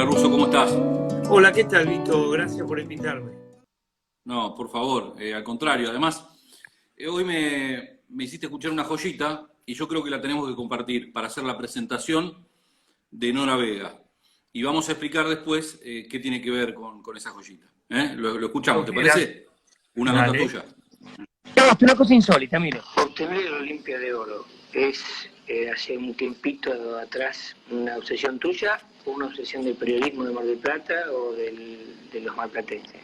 Hola Russo, ¿cómo estás? Hola, ¿qué tal, Vito? Gracias por invitarme. No, por favor, al contrario. Además, hoy me hiciste escuchar una joyita y yo creo que la tenemos que compartir para hacer la presentación de Nora Vega. Y vamos a explicar después qué tiene que ver con esa joyita. Lo escuchamos, ¿te Ok, parece? Una nota dale. tuya. Una cosa insólita, mire. Obtener el Olimpia de Oro es hace un tiempito atrás una obsesión tuya o una obsesión del periodismo de Mar del Plata o de los marplatenses.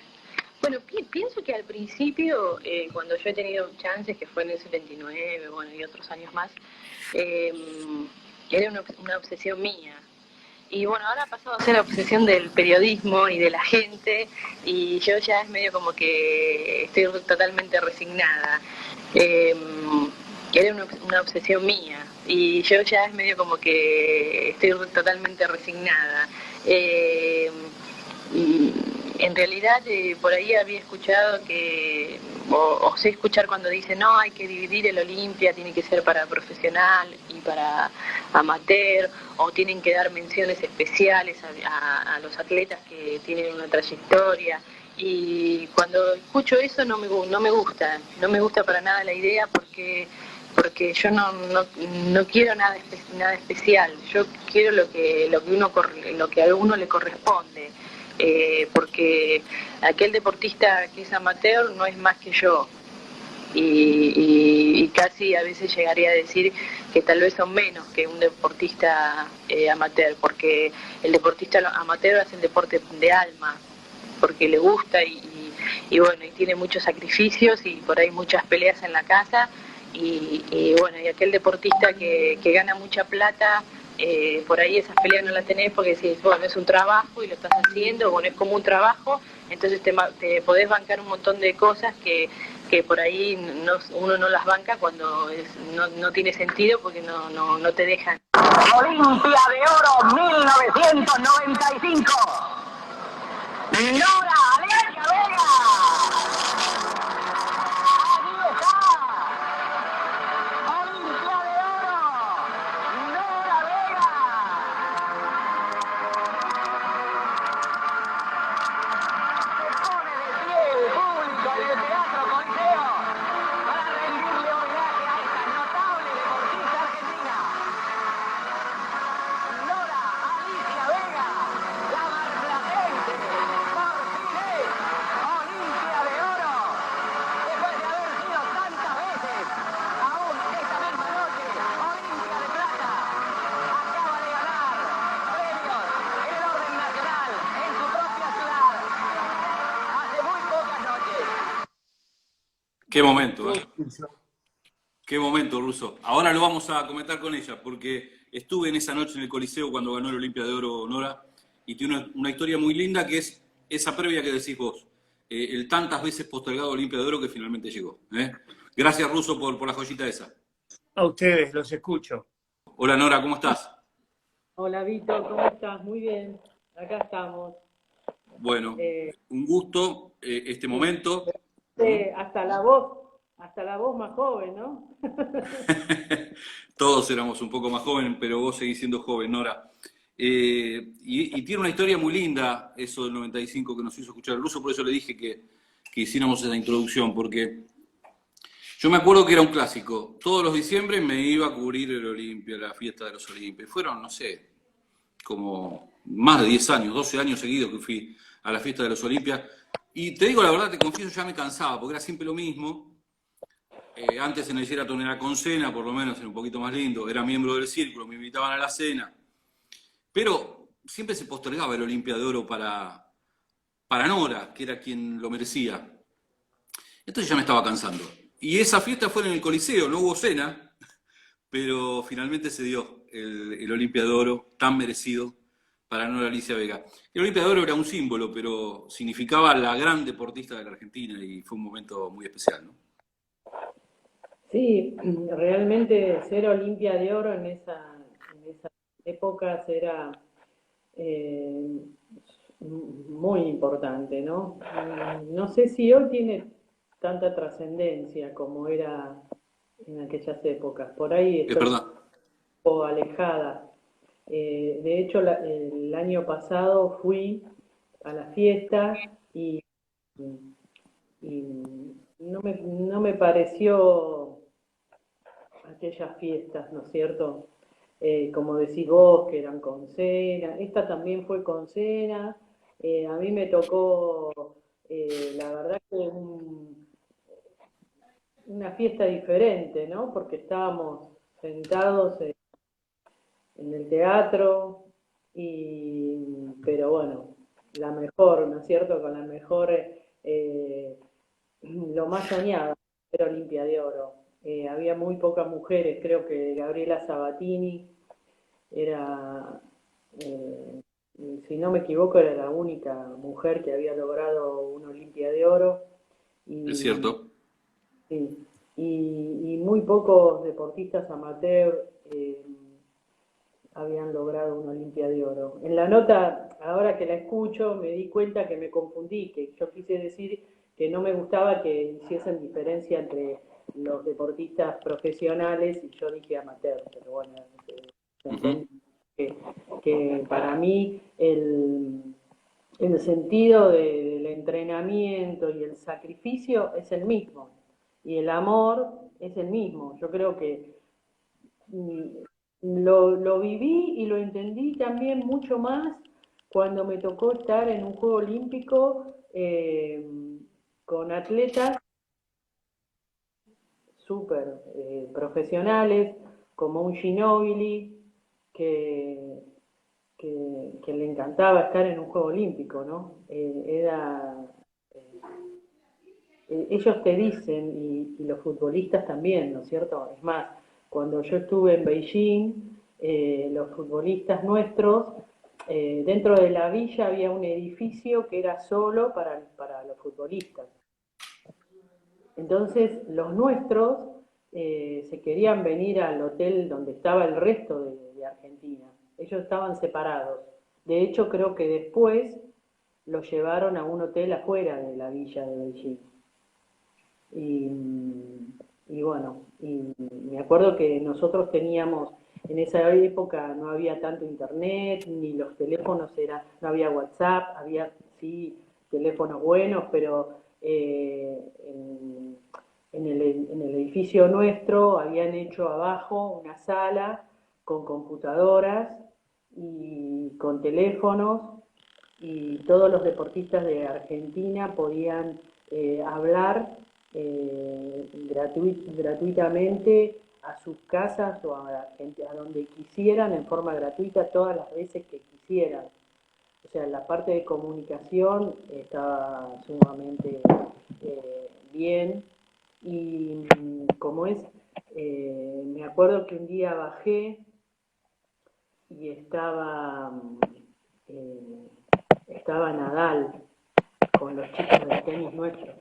Bueno, pienso que al principio, cuando yo he tenido chances, que fue en el 79, bueno, y otros años más, eh, era una obsesión mía. Y bueno, ahora ha pasado a ser la obsesión del periodismo y de la gente, y yo ya es medio como que estoy totalmente resignada. Eh, Era una obsesión mía, y yo ya es medio como que estoy totalmente resignada. Y en realidad, por ahí había escuchado que, o sé escuchar cuando dicen, no, hay que dividir el Olimpia, tiene que ser para profesional y para amateur, o tienen que dar menciones especiales a los atletas que tienen una trayectoria. Y cuando escucho eso no me gusta para nada la idea, porque yo no quiero nada especial. Yo quiero lo que a uno le corresponde. Porque aquel deportista que es amateur no es más que yo, y casi a veces llegaría a decir que tal vez son menos que un deportista amateur, porque el deportista amateur hace el deporte de alma, porque le gusta y bueno, y tiene muchos sacrificios y por ahí muchas peleas en la casa, y bueno, y aquel deportista que gana mucha plata, por ahí esas peleas no las tenés porque decís, bueno, es un trabajo y lo estás haciendo, bueno, es como un trabajo, entonces te podés bancar un montón de cosas que por ahí uno no las banca cuando no tiene sentido, porque no te dejan. Olimpia de Oro 1995. Nora Alicia Vega. Allí está. Olimpia de Oro. Nora Vega. Se pone de pie el público en el Teatro Coliseo para rendirle homenaje a esta notable deportista argentina. Nora Alicia Vega, la marplatense, por fin es Olimpia de Oro. Después de haber sido tantas veces, aún esta misma noche, Olimpia de Plata acaba de ganar premios en el orden nacional, en su propia ciudad, hace muy pocas noches. Qué momento, ¿eh? Qué momento, Russo. Ahora lo vamos a comentar con ella, porque estuve en esa noche en el Coliseo cuando ganó el Olimpia de Oro Nora, y tiene una historia muy linda que es esa previa que decís vos, el tantas veces postergado Olimpia de Oro que finalmente llegó. Gracias, Russo, por la joyita esa. A ustedes, los escucho. Hola, Nora, ¿cómo estás? Hola Vito, ¿cómo estás? Muy bien, acá estamos. Bueno, Eh, un gusto este momento. hasta la voz más joven, ¿no? Todos éramos un poco más jóvenes, pero vos seguís siendo joven, Nora. Y tiene una historia muy linda eso del 95 que nos hizo escuchar el Ruso, por eso le dije que hiciéramos esa introducción, porque yo me acuerdo que era un clásico. Todos los diciembre me iba a cubrir el Olimpia, la fiesta de los Olimpios. Fueron, no sé, como más de 10 años, 12 años seguidos que fui a la fiesta de los Olimpias. Y te digo la verdad, te confieso, ya me cansaba, porque era siempre lo mismo. Antes en el Sheraton era con cena, por lo menos era un poquito más lindo. Era miembro del círculo, me invitaban a la cena. Pero siempre se postergaba el Olimpia de Oro para Nora, que era quien lo merecía. Entonces ya me estaba cansando. Y esa fiesta fue en el Coliseo, no hubo cena, pero finalmente se dio el Olimpia de Oro tan merecido para Nora Alicia Vega. El Olimpia de Oro era un símbolo, pero significaba la gran deportista de la Argentina y fue un momento muy especial, ¿no? Sí, realmente ser Olimpia de Oro en esas épocas era eh, muy importante, ¿no? No sé si hoy tiene tanta trascendencia como era en aquellas épocas. Por ahí Es estoy un verdad. poco alejada. De hecho, el año pasado fui a la fiesta y no me pareció aquellas fiestas, ¿no es cierto? Como decís vos, que eran con cena, esta también fue con cena, a mí me tocó, la verdad que una fiesta diferente, ¿no? Porque estábamos sentados en el teatro, pero bueno, la mejor, ¿no es cierto? Con la mejor, lo más soñado, era Olimpia de Oro. Había muy pocas mujeres, creo que Gabriela Sabatini era, eh, si no me equivoco, era la única mujer que había logrado una Olimpia de Oro. Es Y, cierto. sí, y muy pocos deportistas amateur habían logrado una Olimpia de Oro. En la nota, ahora que la escucho, me di cuenta que me confundí, que yo quise decir que no me gustaba que hiciesen diferencia entre los deportistas profesionales y yo dije amateur, pero bueno, entendí que para mí el sentido del entrenamiento y el sacrificio es el mismo, y el amor es el mismo. Yo creo que lo viví y lo entendí también mucho más cuando me tocó estar en un Juego Olímpico con atletas súper profesionales, como un Ginóbili, que, que le encantaba estar en un Juego Olímpico, ¿no? Ellos te dicen, y los futbolistas también, ¿no es cierto? Es más, cuando yo estuve en Beijing, los futbolistas nuestros, dentro de la villa había un edificio que era solo para los futbolistas. Entonces los nuestros se querían venir al hotel donde estaba el resto de Argentina. Ellos estaban separados. De hecho, creo que después los llevaron a un hotel afuera de la villa de Beijing. Y bueno, y me acuerdo que nosotros teníamos, en esa época no había tanto internet, ni los teléfonos no había WhatsApp, había sí teléfonos buenos, pero en el edificio nuestro habían hecho abajo una sala con computadoras y con teléfonos, y todos los deportistas de Argentina podían hablar gratuitamente a sus casas o a donde quisieran, en forma gratuita, todas las veces que quisieran. O sea, la parte de comunicación estaba sumamente bien. Y como es, me acuerdo que un día bajé y estaba Nadal con los chicos del tenis nuestro.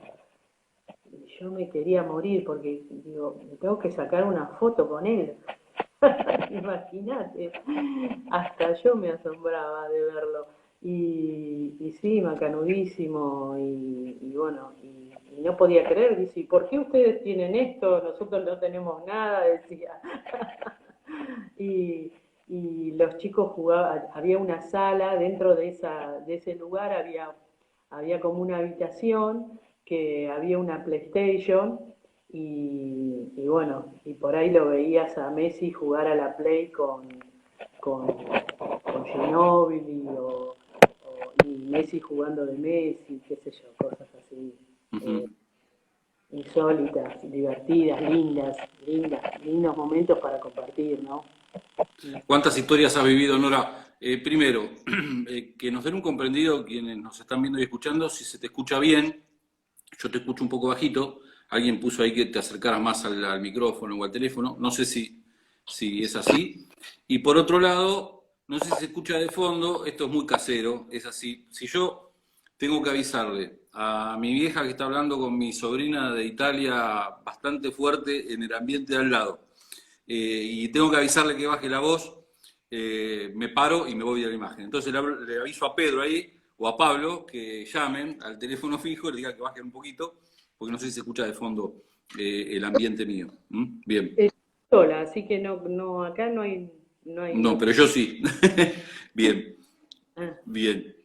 Y yo me quería morir porque digo, me tengo que sacar una foto con él. Imagínate, hasta yo me asombraba de verlo. Y sí, macanudísimo, y bueno, y no podía creer, dice, ¿y por qué ustedes tienen esto? Nosotros no tenemos nada, decía. Y los chicos jugaban, había una sala, dentro de ese lugar había como una habitación que había una PlayStation, y bueno, y por ahí lo veías a Messi jugar a la Play con Ginóbili y Messi jugando de Messi, qué sé yo, cosas así insólitas, divertidas, lindos momentos para compartir, ¿no? ¿Cuántas historias has vivido, Nora? Primero, que nos den un comprendido quienes nos están viendo y escuchando, si se te escucha bien. Yo te escucho un poco bajito. Alguien puso ahí que te acercaras más al micrófono o al teléfono. No sé si es así. Y por otro lado, no sé si se escucha de fondo. Esto es muy casero, es así. Si yo tengo que avisarle a mi vieja que está hablando con mi sobrina de Italia bastante fuerte en el ambiente de al lado, y tengo que avisarle que baje la voz, me paro y me voy a la imagen. Entonces le aviso a Pedro ahí, o a Pablo, que llamen al teléfono fijo y le digan que bajen un poquito, porque no sé si se escucha de fondo el ambiente mío. Bien. Sola, así que no, acá no hay no hay No, pero yo sí. Bien, Ah, bien.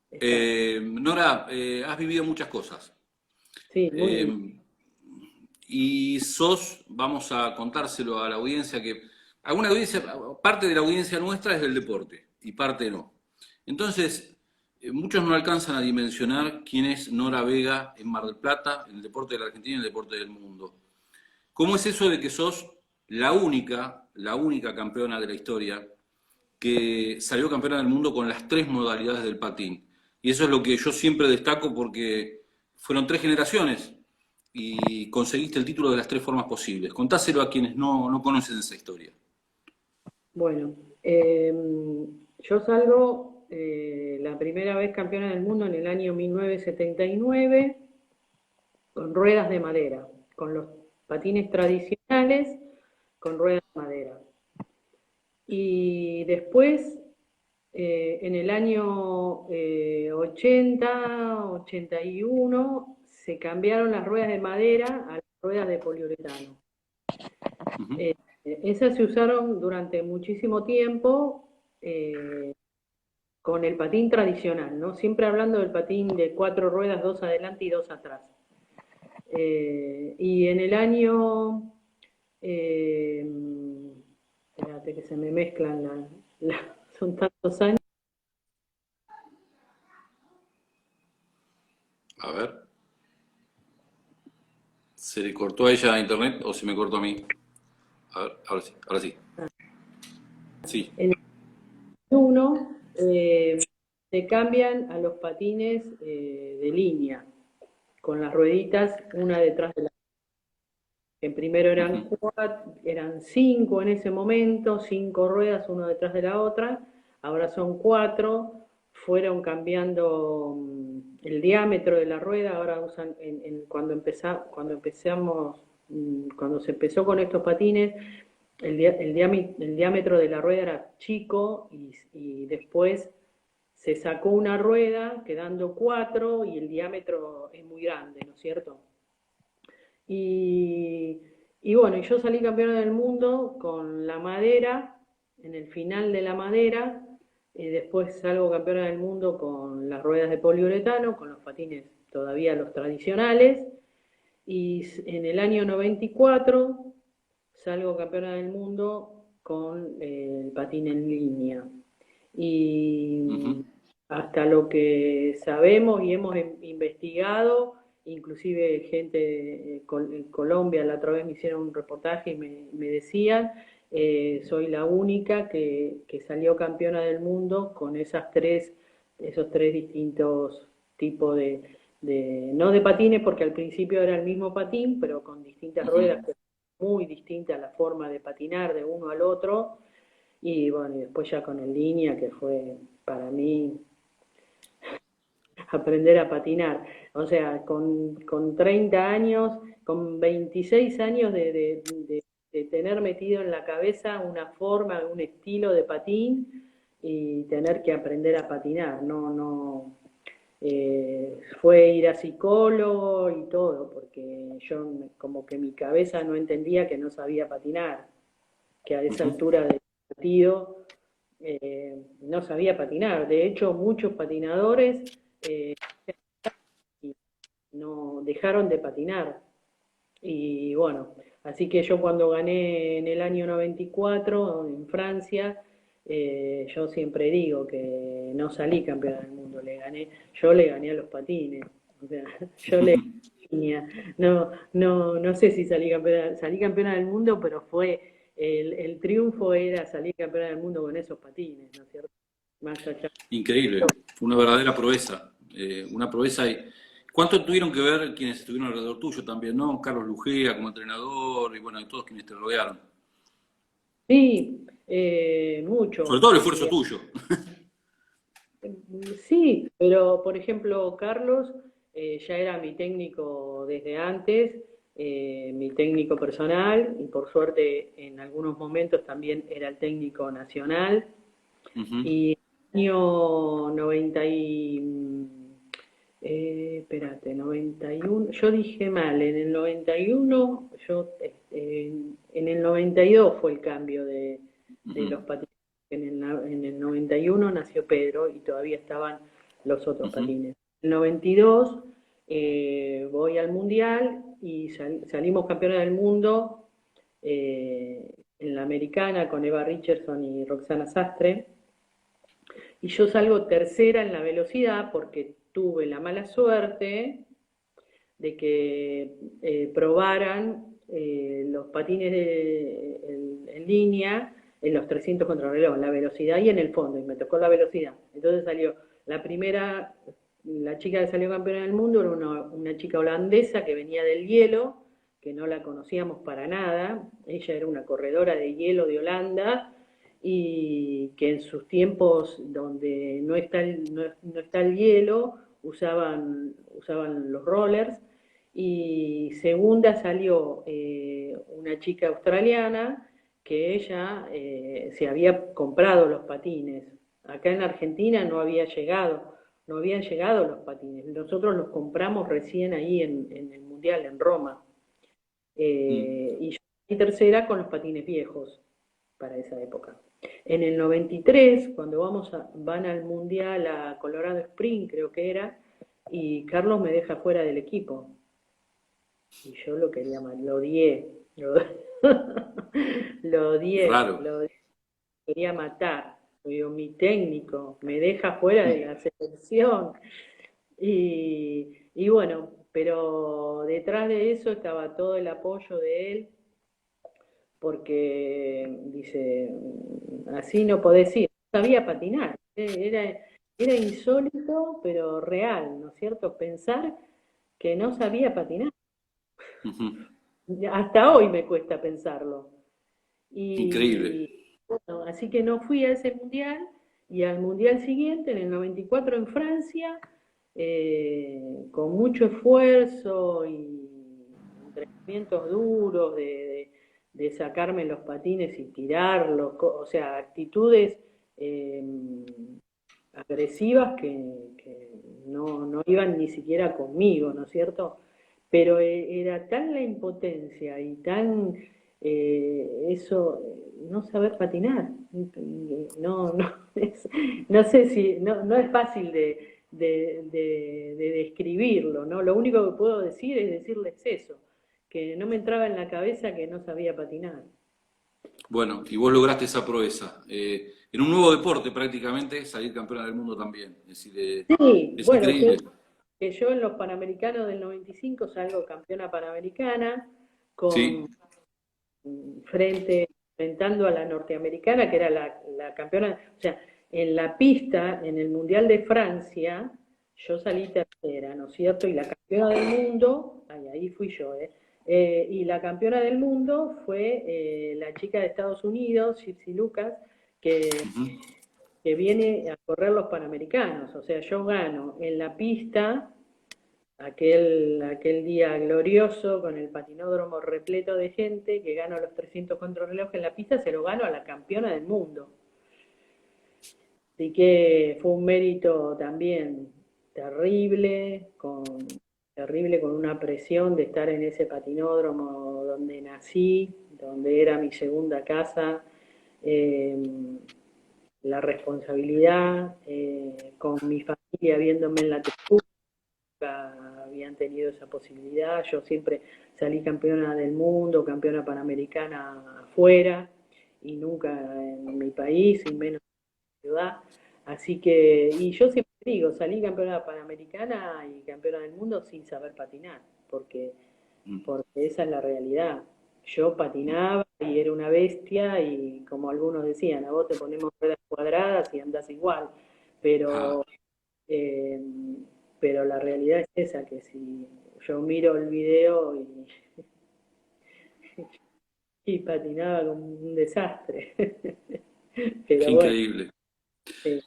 está. Nora, has vivido muchas cosas. Sí, muy. Eh, y vamos a contárselo a la audiencia, que alguna audiencia, parte de la audiencia nuestra es del deporte y parte no. Entonces, muchos no alcanzan a dimensionar quién es Nora Vega en Mar del Plata, en el deporte de la Argentina y en el deporte del mundo. ¿Cómo es eso de que sos la única campeona de la historia que salió campeona del mundo con las 3 modalidades del patín? Y eso es lo que yo siempre destaco porque fueron 3 generaciones y conseguiste el título de las 3 formas posibles. Contáselo a quienes no conocen esa historia. Bueno, yo salgo la primera vez campeona del mundo en el año 1979 con ruedas de madera, con los patines tradicionales con ruedas de madera. Y después, en el año 80, 81, se cambiaron las ruedas de madera a las ruedas de poliuretano. Uh-huh. Esas se usaron durante muchísimo tiempo con el patín tradicional, ¿no? Siempre hablando del patín de 4 ruedas, 2 adelante y 2 atrás. Y en el año, espérate que se me mezclan, son tantos años. A ver. ¿Se le cortó a ella a internet o se me cortó a mí? A ver, ahora sí, ahora sí. Sí. En el 1 se cambian a los patines de línea, con las rueditas una detrás de la otra. En primero eran Uh-huh. eran 5 en ese momento, 5 ruedas una detrás de la otra, ahora son 4, fueron cambiando el diámetro de la rueda, ahora usan, cuando se empezó con estos patines, el diámetro de la rueda era chico y después se sacó una rueda quedando 4 y el diámetro es muy grande, ¿no es cierto? Y, y bueno, yo salí campeona del mundo con la madera, en el final de la madera, y después salgo campeona del mundo con las ruedas de poliuretano, con los patines todavía los tradicionales, y en el año 94 salgo campeona del mundo con el patín en línea. Uh-huh. Y hasta lo que sabemos y hemos investigado, inclusive gente en Colombia, la otra vez me hicieron un reportaje y me decían, soy la única que salió campeona del mundo con esos tres distintos tipos no de patines, porque al principio era el mismo patín, pero con distintas Uh-huh. ruedas, muy distinta la forma de patinar de uno al otro. Y bueno, y después ya con el línea, que fue para mí aprender a patinar. O sea, con 30 años, con 26 años de tener metido en la cabeza una forma, un estilo de patín y tener que aprender a patinar. Fue ir a psicólogo y todo, porque yo como que mi cabeza no entendía que no sabía patinar, que a esa Uh-huh. altura del partido no sabía patinar. De hecho, muchos patinadores no dejaron de patinar. Y bueno, así que yo cuando gané en el año 94 en Francia, yo siempre digo que no salí campeona del mundo, yo le gané a los patines. O sea, yo le gané. No sé si salí campeona del mundo, pero el triunfo era salir campeona del mundo con esos patines, ¿no es cierto? Más allá. Increíble, fue una verdadera proeza. Una proeza. ¿Cuánto tuvieron que ver quienes estuvieron alrededor tuyo también, no? Carlos Lugea como entrenador y bueno, y todos quienes te rodearon. Sí, Sobre mucho, todo el esfuerzo porque tuyo. sí, pero por ejemplo, Carlos ya era mi técnico desde antes, mi técnico personal, y por suerte en algunos momentos también era el técnico nacional. Uh-huh. Y en el año 91, yo dije mal, en el 91, en el 92 fue el cambio de los patines. En el 91 nació Pedro y todavía estaban los otros patines. En el 92 voy al Mundial y salimos campeones del mundo en la americana con Eva Richardson y Roxana Sastre. Y yo salgo tercera en la velocidad porque tuve la mala suerte de que probaran los patines en línea en los 300 contrarreloj, en la velocidad y en el fondo, y me tocó la velocidad. Entonces salió la primera, la chica que salió campeona del mundo era una chica holandesa que venía del hielo, que no la conocíamos para nada. Ella era una corredora de hielo de Holanda y que en sus tiempos donde no está el hielo usaban los rollers. Y segunda salió una chica australiana que ella se había comprado los patines. Acá en Argentina no habían llegado los patines. Nosotros los compramos recién ahí en el Mundial, en Roma. Y yo fui tercera con los patines viejos para esa época. En el 93, cuando van al Mundial a Colorado Springs, creo que era, y Carlos me deja fuera del equipo. Y yo lo odié. Lo odié, quería matar. Digo, mi técnico me deja fuera de la selección. Y bueno, pero detrás de eso estaba todo el apoyo de él, porque dice, así no podés ir. No sabía patinar. Era insólito, pero real, ¿no es cierto? Pensar que no sabía patinar. Hasta hoy me cuesta pensarlo. Increíble. Bueno, así que no fui a ese mundial, y al mundial siguiente, en el 94 en Francia, con mucho esfuerzo y entrenamientos duros de sacarme los patines y tirarlos, o sea, actitudes agresivas que no iban ni siquiera conmigo, ¿no es cierto? Pero era tan la impotencia y tan eso, no saber patinar. No sé si, no es fácil de describirlo, ¿no? Lo único que puedo decir es decirles eso, que no me entraba en la cabeza que no sabía patinar. Bueno, y vos lograste esa proeza. En un nuevo deporte prácticamente, salir campeona del mundo también. Es decir, Sí, es bueno, increíble. que yo en los Panamericanos del 95 salgo campeona panamericana Sí. enfrentando a la norteamericana, que era la campeona. O sea, en la pista, en el Mundial de Francia, yo salí tercera, ¿no es cierto? Y la campeona del mundo, ahí fui yo, y la campeona del mundo fue la chica de Estados Unidos, Gypsy Lucas, que viene a correr los Panamericanos. O sea, yo gano en la pista aquel día glorioso con el patinódromo repleto de gente, que gano los 300 contrarreloj en la pista, se lo gano a la campeona del mundo. Así que fue un mérito también terrible, con una presión de estar en ese patinódromo donde nací, donde era mi segunda casa, la responsabilidad, con mi familia viéndome en la televisión, nunca habían tenido esa posibilidad. Yo siempre salí campeona del mundo, campeona panamericana afuera, y nunca en mi país, y menos en mi ciudad. Así que, y yo siempre digo, salí campeona panamericana y campeona del mundo sin saber patinar, porque esa es la realidad. Yo patinaba y era una bestia, y como algunos decían, a vos te ponemos ruedas cuadradas y andás igual, pero la realidad es esa, que si yo miro el video y patinaba como un desastre. Pero Qué bueno, increíble. sí.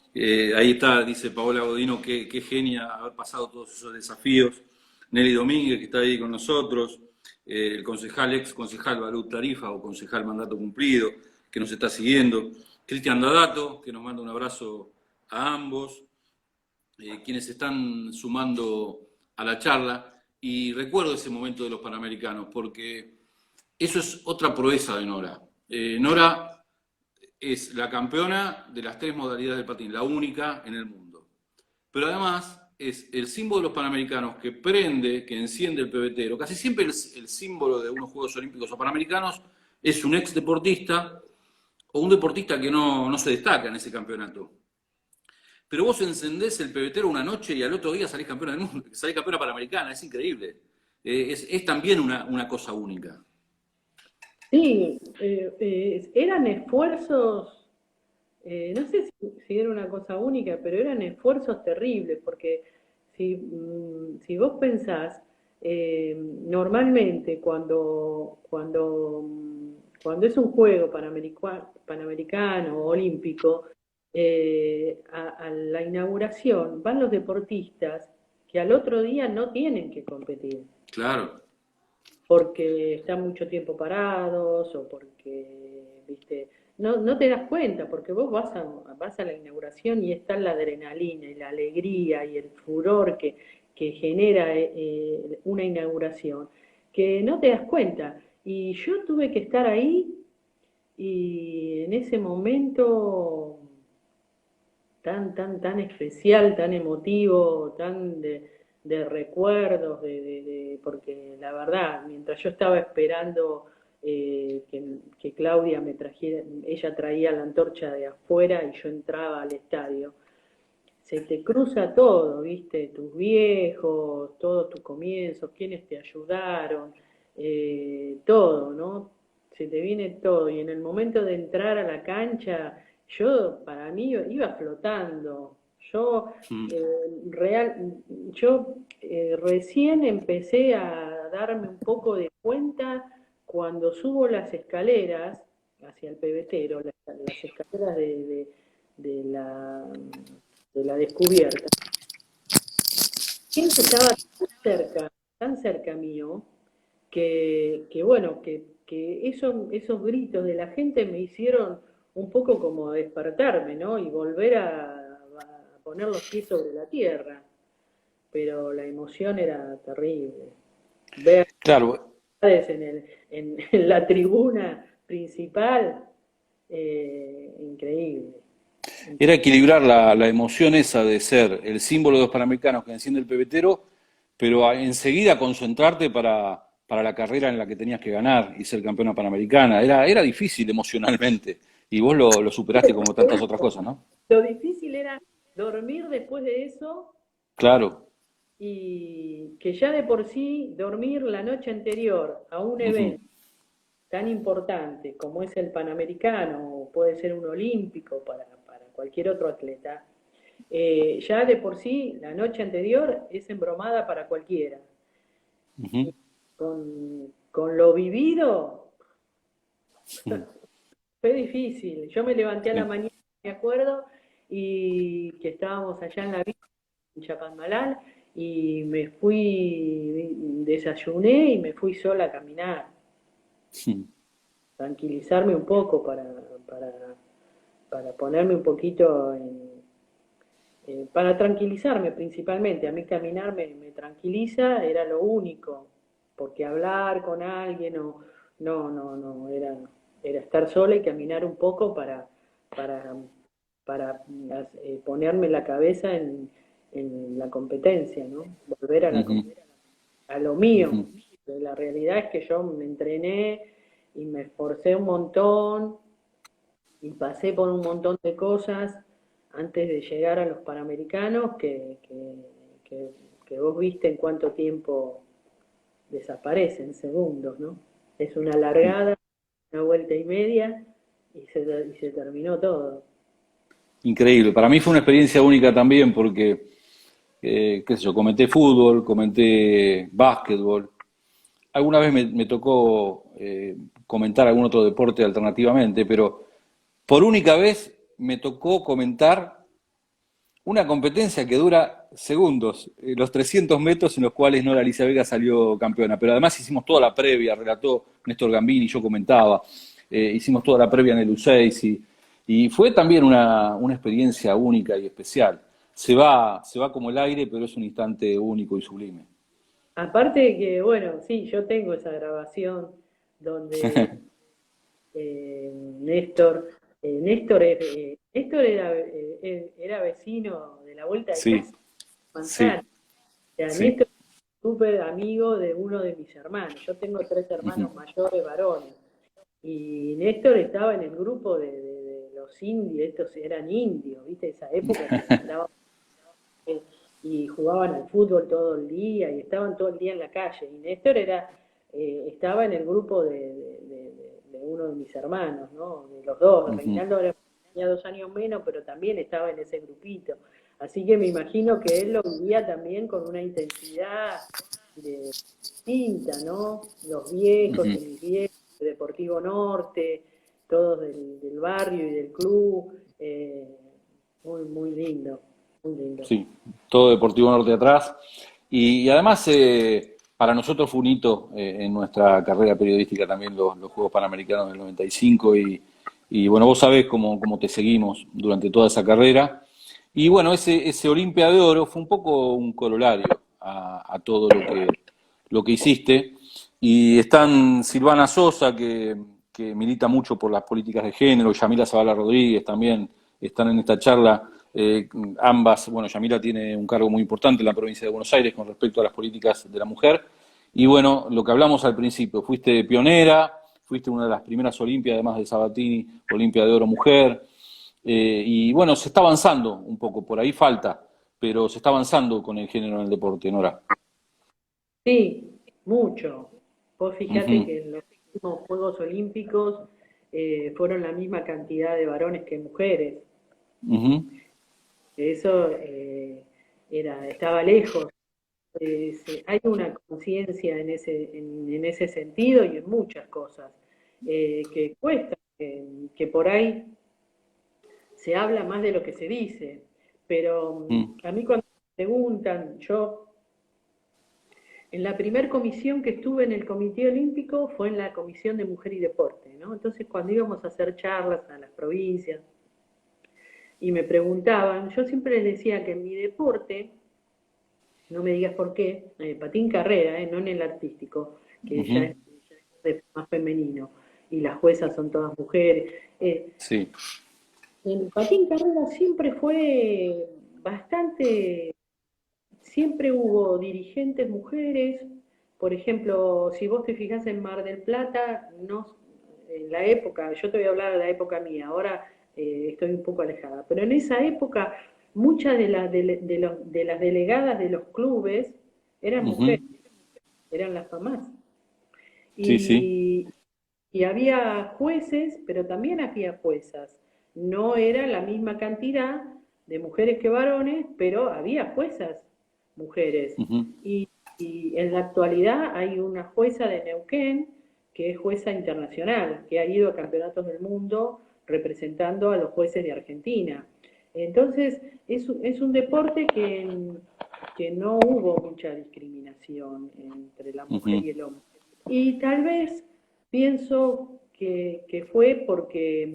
Ahí está, dice Paola Godino, qué genia haber pasado todos esos desafíos. Nelly Domínguez, que está ahí con nosotros. El concejal, ex concejal Balú Tarifa, o concejal mandato cumplido, que nos está siguiendo. Cristian Dadato, que nos manda un abrazo a ambos. Quienes están sumando a la charla. Y recuerdo ese momento de los Panamericanos, porque eso es otra proeza de Nora. Nora es la campeona de las 3 modalidades del patín, la única en el mundo. Pero además es el símbolo de los Panamericanos que prende, que enciende el pebetero. Casi siempre el símbolo de unos Juegos Olímpicos o Panamericanos es un ex deportista o un deportista que no se destaca en ese campeonato. Pero vos encendés el pebetero una noche y al otro día salís campeona del mundo, salís campeona panamericana, es increíble. Es también una cosa única. Sí, eran esfuerzos, no sé si era una cosa única, pero eran esfuerzos terribles, porque si vos pensás, normalmente cuando es un juego panamericano o olímpico, a la inauguración van los deportistas que al otro día no tienen que competir Claro. porque están mucho tiempo parados o porque, viste, no te das cuenta, porque vos vas a la inauguración y está la adrenalina y la alegría y el furor que genera una inauguración, que no te das cuenta. Y yo tuve que estar ahí y en ese momento tan especial, tan emotivo, tan de recuerdos, porque la verdad, mientras yo estaba esperando que Claudia me trajera, ella traía la antorcha de afuera y yo entraba al estadio, se te cruza todo, ¿viste? Tus viejos, todos tus comienzos, quiénes te ayudaron, todo, ¿no? Se te viene todo. Y en el momento de entrar a la cancha, para mí, iba flotando. Yo, recién empecé a darme un poco de cuenta cuando subo las escaleras hacia el pebetero, las escaleras de la de la descubierta. Siempre estaba tan cerca mío, que esos gritos de la gente me hicieron un poco como despertarme, ¿no? Y volver a poner los pies sobre la tierra. Pero la emoción era terrible. Ver Claro. en la tribuna principal, increíble. Era equilibrar la emoción esa de ser el símbolo de los Panamericanos que enciende el pebetero, pero enseguida concentrarte para la carrera en la que tenías que ganar y ser campeona panamericana. Era difícil emocionalmente y vos lo superaste como tantas otras cosas, ¿no? Lo difícil era dormir después de eso Claro. y que ya de por sí dormir la noche anterior a un evento tan importante como es el Panamericano o puede ser un olímpico para cualquier otro atleta, ya de por sí la noche anterior es embromada para cualquiera. Y con lo vivido fue difícil. Yo me levanté a la mañana, me acuerdo, y que estábamos allá en la villa, en Chapadmalal, y me fui, desayuné y me fui sola a caminar. Tranquilizarme un poco para ponerme un poquito para tranquilizarme principalmente. A mí caminar me tranquiliza, era lo único, porque hablar con alguien no, era estar sola y caminar un poco para ponerme la cabeza en la competencia, ¿no? Volver a lo mío. La realidad es que yo me entrené y me esforcé un montón y pasé por un montón de cosas antes de llegar a los Panamericanos que vos viste en cuánto tiempo desaparecen, segundos, ¿no? Es una largada, una vuelta y media y se terminó todo. Increíble. Para mí fue una experiencia única también porque, qué sé yo, comenté fútbol, comenté básquetbol. Alguna vez me tocó comentar algún otro deporte alternativamente, pero por única vez me tocó comentar una competencia que dura segundos, los 300 metros en los cuales Nora Alicia Vega salió campeona. Pero además hicimos toda la previa, relató Néstor Gambini, yo comentaba, hicimos toda la previa en el U6 y fue también una experiencia única y especial. Se va como el aire, pero es un instante único y sublime. Aparte de que, bueno, sí, yo tengo esa grabación donde Néstor Néstor era vecino de la vuelta de Sí, casa, sí, Manzana. O sea, sí. Néstor es súper amigo de uno de mis hermanos. Yo tengo 3 hermanos Ujú. mayores varones. Y Néstor estaba en el grupo de los indios, estos eran indios, ¿viste? Esa época que se andaba y jugaban al fútbol todo el día y estaban todo el día en la calle. Y Néstor estaba en el grupo de uno de mis hermanos, ¿no? De los dos. Ujú. Reinaldo tenía 2 años menos, pero también estaba en ese grupito. Así que me imagino que él lo vivía también con una intensidad distinta, ¿no? Los viejos Ujú. y mis viejos, de Deportivo Norte, todos del barrio y del club. Muy, muy lindo, muy lindo. Sí, todo Deportivo Norte atrás. Y además, para nosotros fue un hito en nuestra carrera periodística también los Juegos Panamericanos del 95 y bueno, vos sabés cómo te seguimos durante toda esa carrera. Y bueno, ese Olimpia de Oro fue un poco un corolario a todo lo que hiciste. Y están Silvana Sosa, que milita mucho por las políticas de género, y Yamila Zavala Rodríguez también están en esta charla. Ambas, bueno, Yamila tiene un cargo muy importante en la provincia de Buenos Aires con respecto a las políticas de la mujer. Y bueno, lo que hablamos al principio, fuiste pionera, fuiste una de las primeras Olimpias, además de Sabatini, Olimpia de Oro Mujer. Y bueno, se está avanzando un poco, por ahí falta, pero se está avanzando con el género en el deporte, Nora. Sí, mucho. Vos fijate Ujú, que en los últimos Juegos Olímpicos fueron la misma cantidad de varones que mujeres. ujú, Eso estaba lejos. Hay una conciencia en ese sentido y en muchas cosas que cuesta, que por ahí se habla más de lo que se dice. Pero ujú, a mí cuando me preguntan, yo en la primer comisión que estuve en el Comité Olímpico fue en la Comisión de Mujer y Deporte, ¿no? Entonces cuando íbamos a hacer charlas a las provincias y me preguntaban, yo siempre les decía que en mi deporte, no me digas por qué, patín carrera, no en el artístico, que ya ujú. es más femenino, y las juezas son todas mujeres. Sí. El patín carrera siempre fue bastante. Siempre hubo dirigentes mujeres, por ejemplo, si vos te fijás en Mar del Plata, no, en la época, yo te voy a hablar de la época mía, ahora estoy un poco alejada, pero en esa época muchas de las delegadas de los clubes eran Ujú. mujeres, eran las mamás. Sí, sí. Y, y había jueces, pero también había juezas. No era la misma cantidad de mujeres que varones, pero había juezas mujeres. Ujú, Y, y en la actualidad hay una jueza de Neuquén que es jueza internacional, que ha ido a campeonatos del mundo representando a los jueces de Argentina. Entonces, es un deporte que no hubo mucha discriminación entre la mujer ujú, y el hombre. Y tal vez pienso que fue porque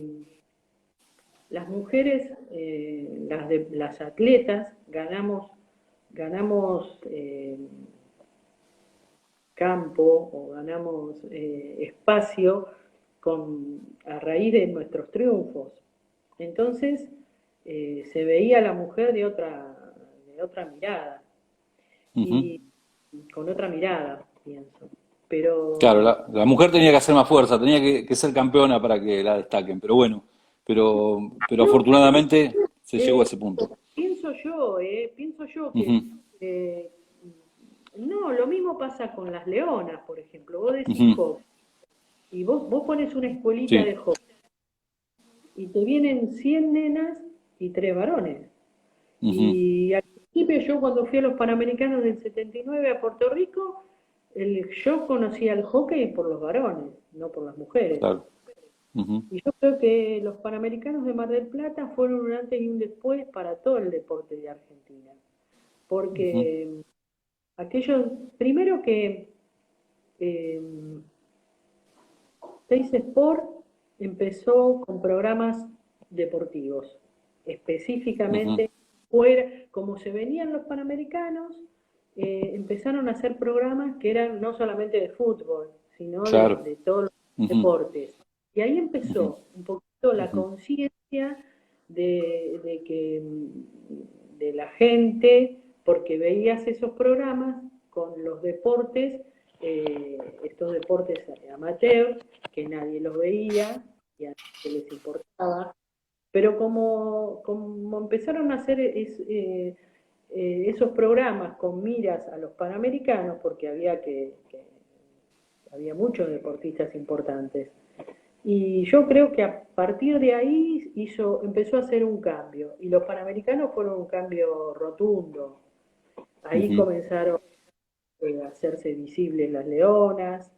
las mujeres, las atletas, ganamos campo o ganamos espacio a raíz de nuestros triunfos. Entonces se veía a la mujer de otra mirada ujú. y con otra mirada, pienso. Pero Claro, la mujer tenía que hacer más fuerza, tenía que ser campeona para que la destaquen, pero bueno, pero no, afortunadamente se llegó a eh, ese punto. pienso yo Ujú, que eh, no, lo mismo pasa con las leonas, por ejemplo. Vos decís ujú. hockey y vos pones una escuelita de Sí. hockey y te vienen 100 nenas y 3 varones. Ujú. Y al principio yo cuando fui a los Panamericanos del 79 a Puerto Rico, yo conocía el hockey por los varones, no por las mujeres. Claro. Ujú, Y yo creo que los Panamericanos de Mar del Plata fueron un antes y un después para todo el deporte de Argentina. ujú, Porque aquellos, primero que eh, Teis Sport empezó con programas deportivos, ujú. específicamente fuera, como se venían los Panamericanos, empezaron a hacer programas que eran no solamente de fútbol, sino Claro. de todos los Ujú, deportes. Y ahí ujú, empezó un poco la conciencia de que de la gente, porque veías esos programas con los deportes, estos deportes amateur, que nadie los veía y a nadie les importaba, pero como empezaron a hacer esos programas con miras a los panamericanos, porque había muchos deportistas importantes, y yo creo que a partir de ahí empezó a hacer un cambio, y los panamericanos fueron un cambio rotundo. Ahí comenzaron a hacerse visibles las leonas,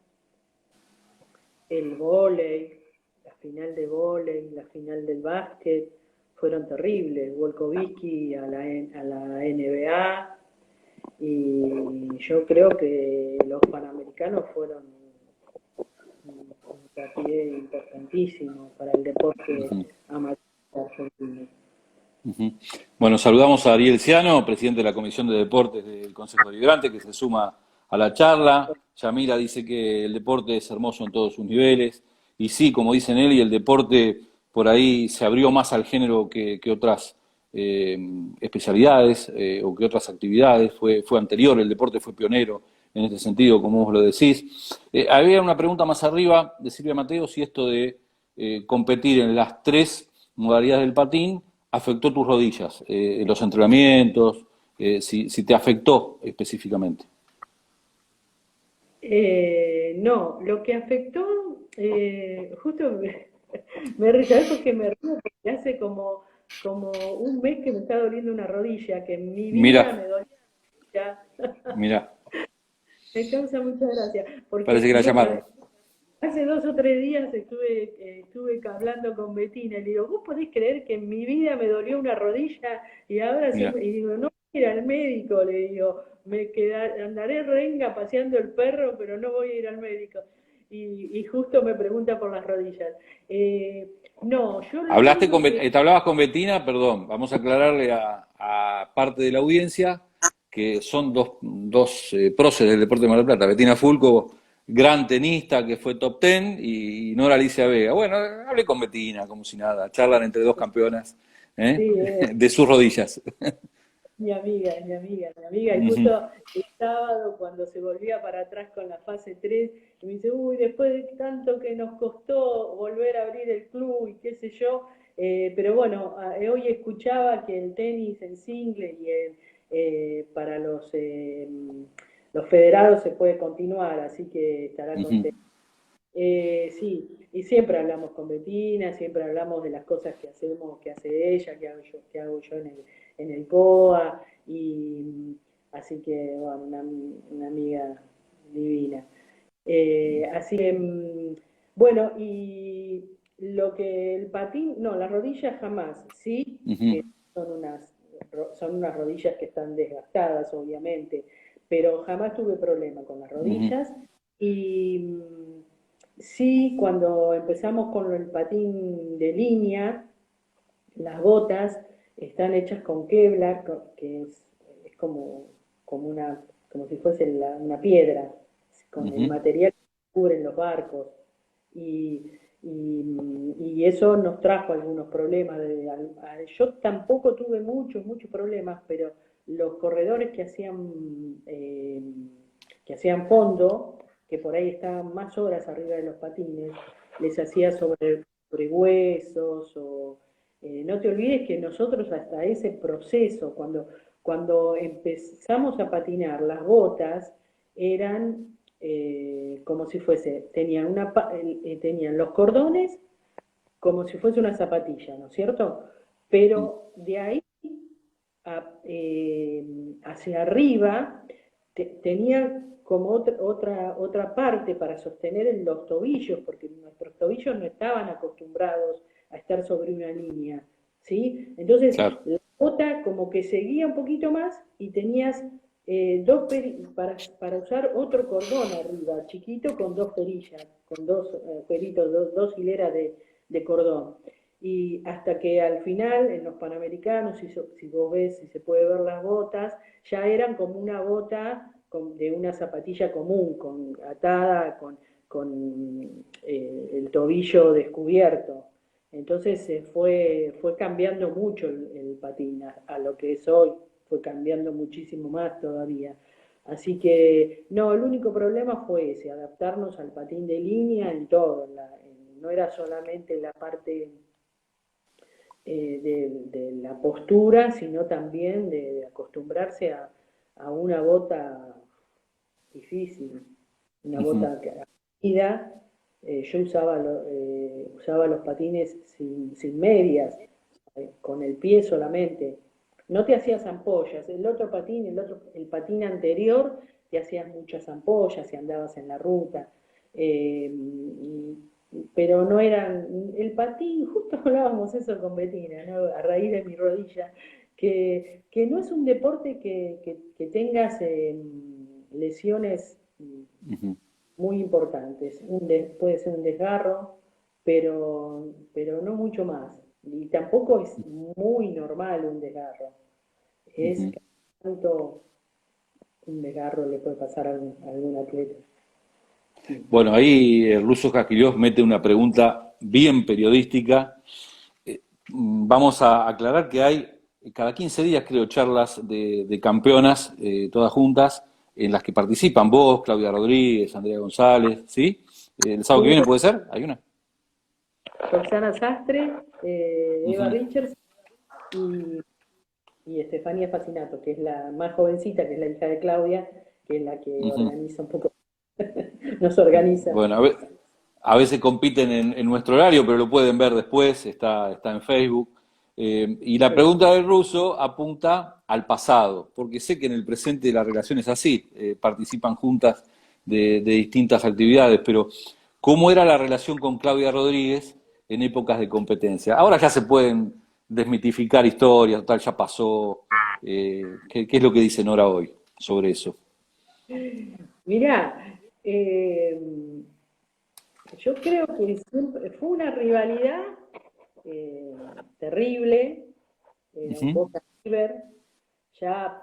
el vóley, la final de vóley, la final del básquet, fueron terribles. Volkovitsky a la NBA, y yo creo que los panamericanos fueron un hincapié importantísimo para el deporte amateur argentino. Bueno, saludamos a Ariel Ciano, presidente de la Comisión de Deportes del Consejo Deliberante, que se suma a la charla. Yamila dice que el deporte es hermoso en todos sus niveles, y sí, como dicen él, y el deporte por ahí se abrió más al género que otras especialidades o que otras actividades, fue anterior, el deporte fue pionero en este sentido, como vos lo decís. Había una pregunta más arriba de Silvia Mateo, si esto de competir en las 3 modalidades del patín afectó tus rodillas, los entrenamientos, si te afectó específicamente. No, lo que afectó, justo me río, ¿sabes por qué me río? Porque hace como un mes que me está doliendo una rodilla, que en mi vida me dolía. Mira. Me causa mucha gracia. Porque Parece que la llamaron. Hace 2 o 3 días estuve hablando con Betina y le digo, ¿vos podés creer que en mi vida me dolió una rodilla y ahora sí? Y digo, no voy a ir al médico, le digo, andaré renga paseando el perro, pero no voy a ir al médico. Y justo me pregunta por las rodillas. No, yo... Te hablabas con Betina, perdón, vamos a aclararle a parte de la audiencia que son dos próceres del deporte de Mar del Plata. Betina Fulco, gran tenista que fue top 10, y Nora Alicia Vega. Bueno, hablé con Betina como si nada, charlan entre 2 campeonas de sus rodillas. Mi amiga. Y justo el sábado, cuando se volvía para atrás con la fase 3, y me dice, uy, después de tanto que nos costó volver a abrir el club y qué sé yo, pero bueno, hoy escuchaba que el tenis en single y para los federados se puede continuar, así que estará contento. Sí, y siempre hablamos con Betina, siempre hablamos de las cosas que hacemos, que hace ella, que hago yo en el COA, y así que, bueno, una amiga divina. Así que, bueno, y lo que el patín, no, las rodillas jamás, sí, que son unas rodillas que están desgastadas, obviamente, pero jamás tuve problema con las rodillas. Y sí, cuando empezamos con el patín de línea, las botas están hechas con Kevlar, que es como si fuese una piedra, con el material que cubren los barcos. Y eso nos trajo algunos problemas. Yo tampoco tuve muchos problemas, pero los corredores que hacían fondo, que por ahí estaban más horas arriba de los patines, les hacía sobre huesos o... no te olvides que nosotros hasta ese proceso, cuando empezamos a patinar, las botas eran como si fuese, tenían los cordones como si fuese una zapatilla, ¿no es cierto? Pero de ahí hacia arriba tenía como otra parte para sostener los tobillos, porque nuestros tobillos no estaban acostumbrados a estar sobre una línea, ¿sí? Entonces, claro, la bota como que seguía un poquito más y tenías para usar otro cordón arriba, chiquito, con 2 perillas, con 2 pelitos, 2 hileras de cordón. Y hasta que al final, en los Panamericanos, si vos ves, si se puede ver las botas, ya eran como una bota de una zapatilla común, atada con el tobillo descubierto. Entonces fue cambiando mucho el patín a lo que es hoy, fue cambiando muchísimo más todavía. Así que, no, el único problema fue ese, adaptarnos al patín de línea en todo. No era solamente la parte de la postura, sino también de acostumbrarse a una bota difícil, una bota rígida. Yo usaba los patines sin medias, con el pie solamente. No te hacías ampollas. El otro patín, el patín anterior, te hacías muchas ampollas y andabas en la ruta. Pero no eran. El patín, justo hablábamos eso con Betina, ¿no? A raíz de mi rodilla, que no es un deporte que tengas lesiones muy importantes. Puede ser un desgarro, pero no mucho más. Y tampoco es muy normal un desgarro. Es tanto un desgarro le puede pasar a algún atleta. Bueno, ahí el ruso Jasquiliós mete una pregunta bien periodística. Vamos a aclarar que hay cada 15 días, creo, charlas de campeonas, todas juntas, en las que participan vos, Claudia Rodríguez, Andrea González, ¿sí? ¿El sábado que viene puede ser? ¿Hay una? Roxana Sastre, Eva Richards y Estefanía Fascinato, que es la más jovencita, que es la hija de Claudia, que es la que organiza un poco, nos organiza. Bueno, a veces compiten en nuestro horario, pero lo pueden ver después, está en Facebook. Y la pregunta del ruso apunta al pasado, porque sé que en el presente la relación es así, participan juntas de distintas actividades, pero ¿cómo era la relación con Claudia Rodríguez en épocas de competencia? Ahora ya se pueden desmitificar historias, total, ya pasó. ¿Qué es lo que dice Nora hoy sobre eso? Mirá, yo creo que siempre fue una rivalidad terrible, un Boca River, ya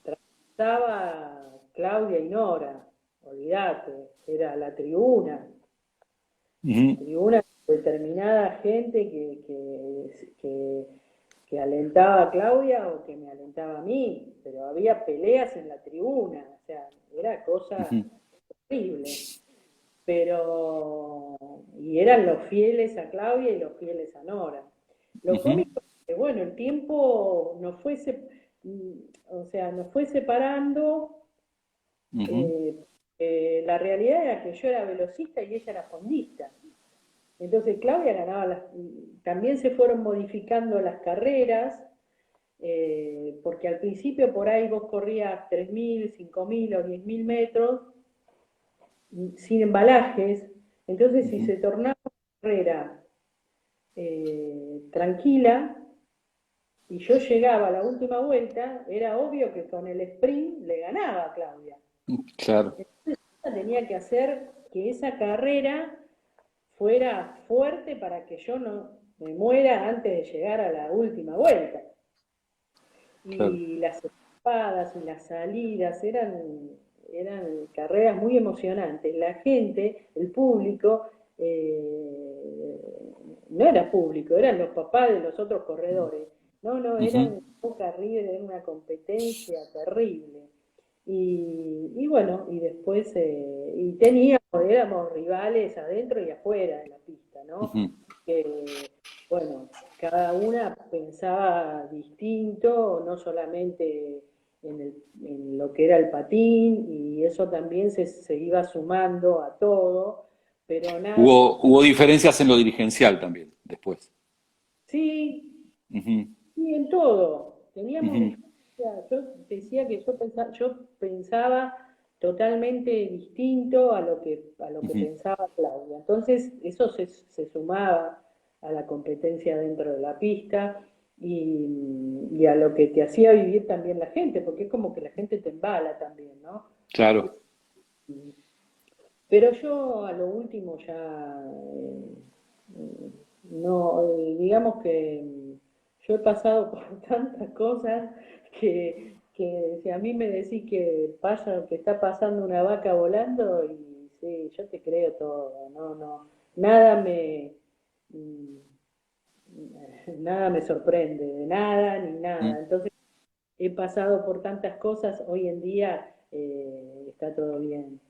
trataba Claudia y Nora, olvídate, era la tribuna de determinada gente que alentaba a Claudia o que me alentaba a mí, pero había peleas en la tribuna, o sea, era cosa terrible. Y eran los fieles a Claudia y los fieles a Nora. Lo cómico es que, bueno, el tiempo nos fue, nos fue separando. La realidad era que yo era velocista y ella era fondista. Entonces Claudia ganaba también se fueron modificando las carreras, porque al principio por ahí vos corrías 3.000, 5.000 o 10.000 metros sin embalajes. Entonces si se tornaba una carrera tranquila y yo llegaba a la última vuelta, era obvio que con el sprint le ganaba a Claudia. Claro. Entonces tenía que hacer que esa carrera fuera fuerte para que yo no me muera antes de llegar a la última vuelta. Claro. Y las escapadas y las salidas eran carreras muy emocionantes. La gente, el público, no era público, eran los papás de los otros corredores. No, eran Boca River, era una competencia terrible. Y bueno, y después, éramos rivales adentro y afuera de la pista, ¿no? Que, bueno, cada una pensaba distinto, no solamente en lo que era el patín, y eso también se iba sumando a todo, pero nada. Hubo diferencias en lo dirigencial también, después. Sí, sí, en todo. Teníamos. Yo decía que yo pensaba totalmente distinto a lo que pensaba Claudia. Entonces, eso se sumaba a la competencia dentro de la pista y a lo que te hacía vivir también la gente, porque es como que la gente te embala también, ¿no? Claro. Pero yo a lo último ya no, digamos que yo he pasado por tantas cosas que si a mí me decís que está pasando una vaca volando, y sí, yo te creo todo, no, nada nada me sorprende, de nada ni nada. Mm, Entonces, he pasado por tantas cosas, hoy en día está todo bien.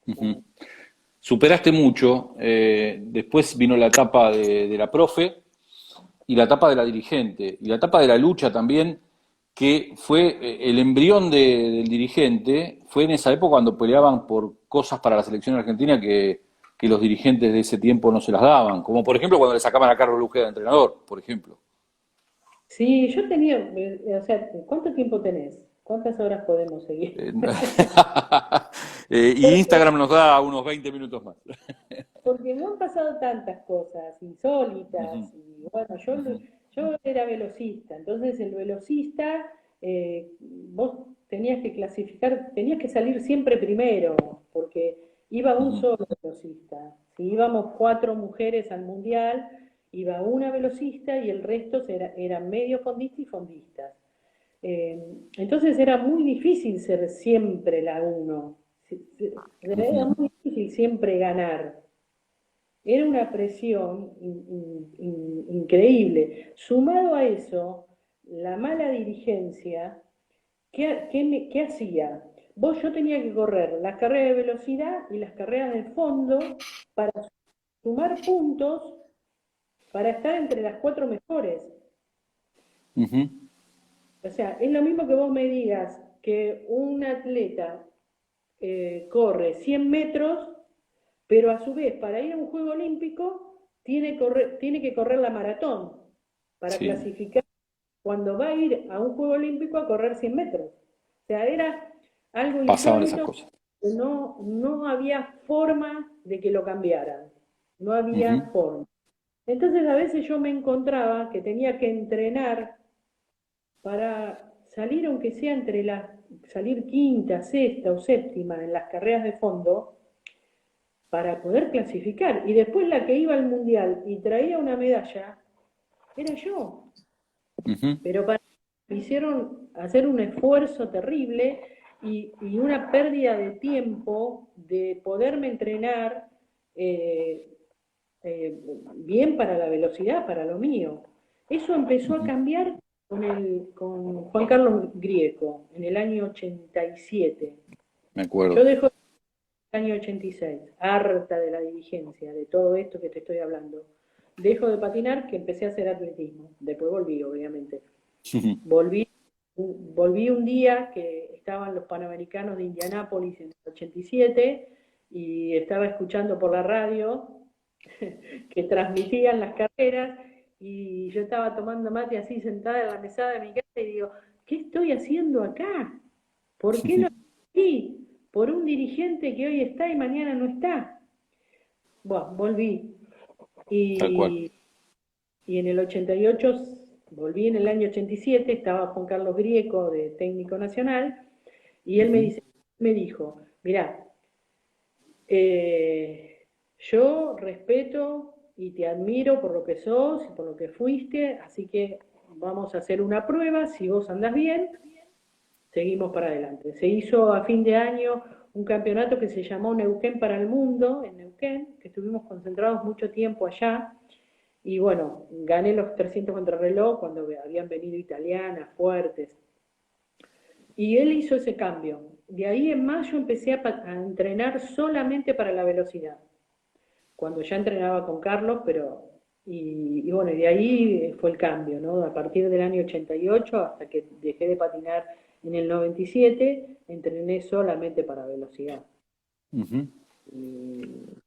ujú. Superaste mucho, después vino la etapa de la profe y la etapa de la dirigente, y la etapa de la lucha también, que fue el embrión del dirigente, fue en esa época cuando peleaban por cosas para la selección argentina que los dirigentes de ese tiempo no se las daban, como por ejemplo cuando le sacaban a Carlos Lugeda de entrenador, por ejemplo. Sí, yo tenía, o sea, ¿cuánto tiempo tenés? ¿Cuántas horas podemos seguir? Eh, y Instagram nos da unos 20 minutos más. Porque me han pasado tantas cosas Ujú, insólitas y bueno, ujú, yo era velocista, entonces el velocista, vos tenías que clasificar, tenías que salir siempre primero, porque iba un ujú, solo velocista. Si íbamos 4 mujeres al mundial, iba una velocista y el resto eran medio fondista y fondistas. Entonces era muy difícil ser siempre la uno, era ujú, muy difícil siempre ganar. Era una presión increíble. Sumado a eso, la mala dirigencia, ¿qué hacía? Yo tenía que correr las carreras de velocidad y las carreras de fondo para sumar puntos para estar entre las 4 mejores. ujú, O sea, es lo mismo que vos me digas que un atleta corre 100 metros, pero a su vez para ir a un Juego Olímpico tiene que correr la maratón para sí, clasificar cuando va a ir a un Juego Olímpico a correr 100 metros. O sea, era algo pasaban esas insólito, cosas. no había forma de que lo cambiaran, no Ujú, había forma. Entonces a veces yo me encontraba que tenía que entrenar para salir, aunque sea salir quinta, sexta o séptima en las carreras de fondo, para poder clasificar. Y después la que iba al mundial y traía una medalla, era yo. ujú, Pero me hicieron hacer un esfuerzo terrible y una pérdida de tiempo de poderme entrenar eh, bien para la velocidad, para lo mío. Eso empezó a ujú. cambiar con Juan Carlos Grieco en el año 87. Me Yo acuerdo. dejo el año 86, harta de la dirigencia, de todo esto que te estoy hablando. Dejo de patinar, que empecé a hacer atletismo. Después volví, obviamente. Ujú, Volví, volví un día que estaban los Panamericanos de Indianápolis en el 87 y estaba escuchando por la radio que transmitían las carreras y yo estaba tomando mate así sentada en la mesada de mi casa y digo, ¿qué estoy haciendo acá? ¿Por qué no estoy? Por un dirigente que hoy está y mañana no está. Bueno, volví. tal cual. Y, y en el 88, volví en el año 87, estaba Juan Carlos Grieco de técnico nacional, y él Ujú, me dijo, mirá, yo respeto y te admiro por lo que sos y por lo que fuiste, así que vamos a hacer una prueba, si vos andás bien, seguimos para adelante. Se hizo a fin de año un campeonato que se llamó Neuquén para el Mundo, en Neuquén, que estuvimos concentrados mucho tiempo allá, y bueno, gané los 300 contrarreloj cuando habían venido italianas fuertes. Y él hizo ese cambio. De ahí en mayo empecé a entrenar solamente para la velocidad. Cuando ya entrenaba con Carlos, pero... Y bueno, y de ahí fue el cambio, ¿no? A partir del año 88 hasta que dejé de patinar en el 97, entrené solamente para velocidad. ujú. Y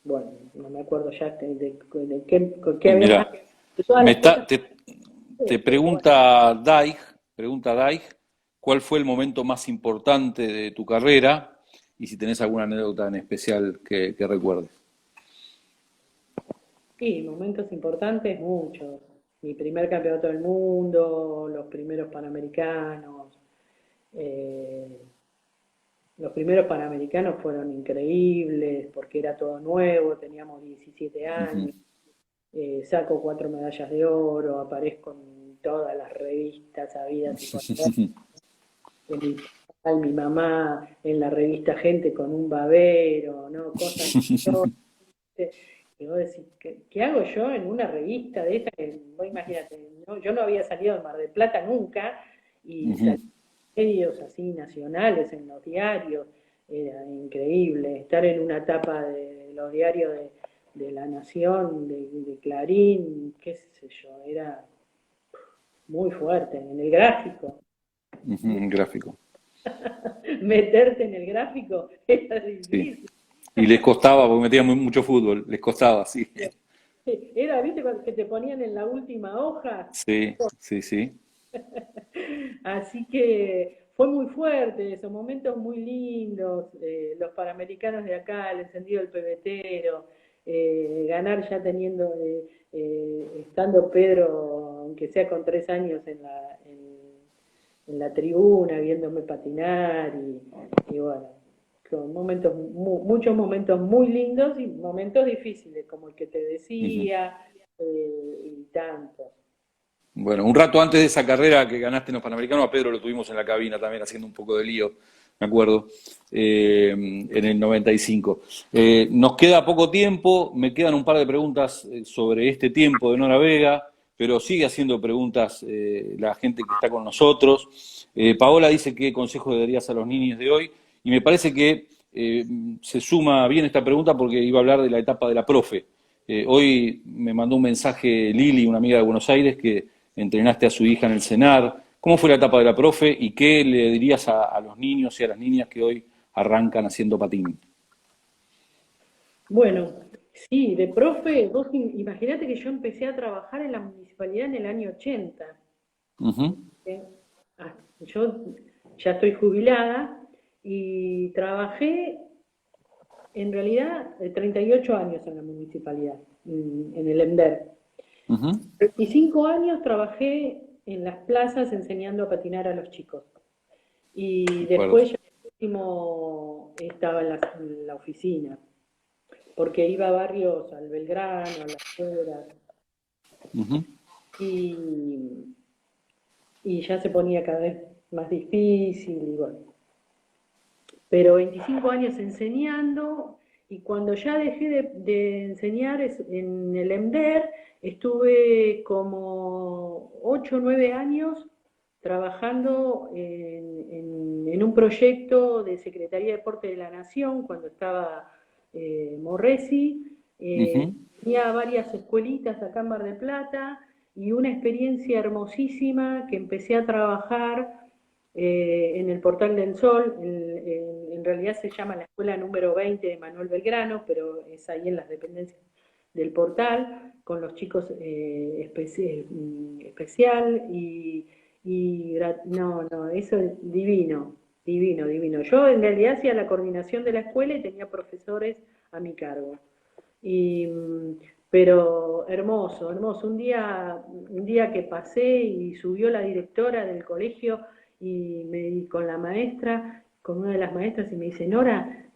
bueno, no me acuerdo ya qué había más, Mira, de todas me las cosas, está, te pero bueno. pregunta Daig, ¿cuál fue el momento más importante de tu carrera? Y si tenés alguna anécdota en especial que recuerdes. Sí, momentos importantes, muchos. Mi primer campeonato del mundo, los primeros panamericanos. eh, los primeros panamericanos fueron increíbles porque era todo nuevo, teníamos 17 Ujú. años. Saco 4 medallas de oro, aparezco en todas las revistas habidas y por haber. Mi papá y mi mamá en la revista Gente con un babero, ¿no? Cosas. Y vos decís, ¿qué hago yo en una revista de esta? Que, vos imagínate, ¿no? Yo no había salido de Mar del Plata nunca, y Ujú. salí en medios así nacionales, en los diarios, era increíble. Estar en una tapa de los diarios de La Nación, de Clarín, qué sé yo, era muy fuerte. En el gráfico, Ujú, gráfico. meterte en el gráfico era Sí. difícil. Y les costaba, porque metían mucho fútbol, les costaba, sí. Era, ¿viste? Que te ponían en la última hoja. Sí, sí, sí. Así que fue muy fuerte, esos momentos muy lindos, los Panamericanos de acá, el encendido del pebetero, ganar ya teniendo, estando Pedro, aunque sea con 3 años en la tribuna, viéndome patinar, y bueno, con momentos, muchos momentos muy lindos y momentos difíciles, como el que te Ujú. decía, y tantos. Bueno, un rato antes de esa carrera que ganaste en los Panamericanos, a Pedro lo tuvimos en la cabina también haciendo un poco de lío, me acuerdo, en el 95. Nos queda poco tiempo, me quedan un par de preguntas sobre este tiempo de Nora Vega, pero sigue haciendo preguntas la gente que está con nosotros. Paola dice qué consejo le darías a los niños de hoy, y me parece que se suma bien esta pregunta porque iba a hablar de la etapa de la profe. Hoy me mandó un mensaje Lili, una amiga de Buenos Aires, que entrenaste a su hija en el CENAR. ¿Cómo fue la etapa de la profe y qué le dirías a los niños y a las niñas que hoy arrancan haciendo patín? Bueno, sí, de profe, vos imaginate que yo empecé a trabajar en la municipalidad en el año 80. Ujú, ¿Eh? Yo ya estoy jubilada y trabajé en realidad 38 años en la municipalidad, en el EMDER. ujú. 25 años trabajé en las plazas enseñando a patinar a los chicos. Y De acuerdo. después ya último estaba en la oficina, porque iba a barrios, al Belgrano, a las Heras, Ujú. y, y ya se ponía cada vez más difícil, y bueno. Pero 25 años enseñando, y cuando ya dejé de enseñar en el EMDER, estuve como 8 o 9 años trabajando en un proyecto de Secretaría de Deporte de la Nación, cuando estaba Morresi. Ujú. Tenía varias escuelitas acá en Mar del Plata, y una experiencia hermosísima que empecé a trabajar en el Portal del Sol. En realidad se llama la escuela número 20 de Manuel Belgrano, pero es ahí en las dependencias del portal, con los chicos especial, no, no, eso es divino, divino, divino. Yo en realidad hacía la coordinación de la escuela y tenía profesores a mi cargo. Y, pero hermoso, hermoso. Un día que pasé y subió la directora del colegio con la maestra, con una de las maestras, y me dice, Nora,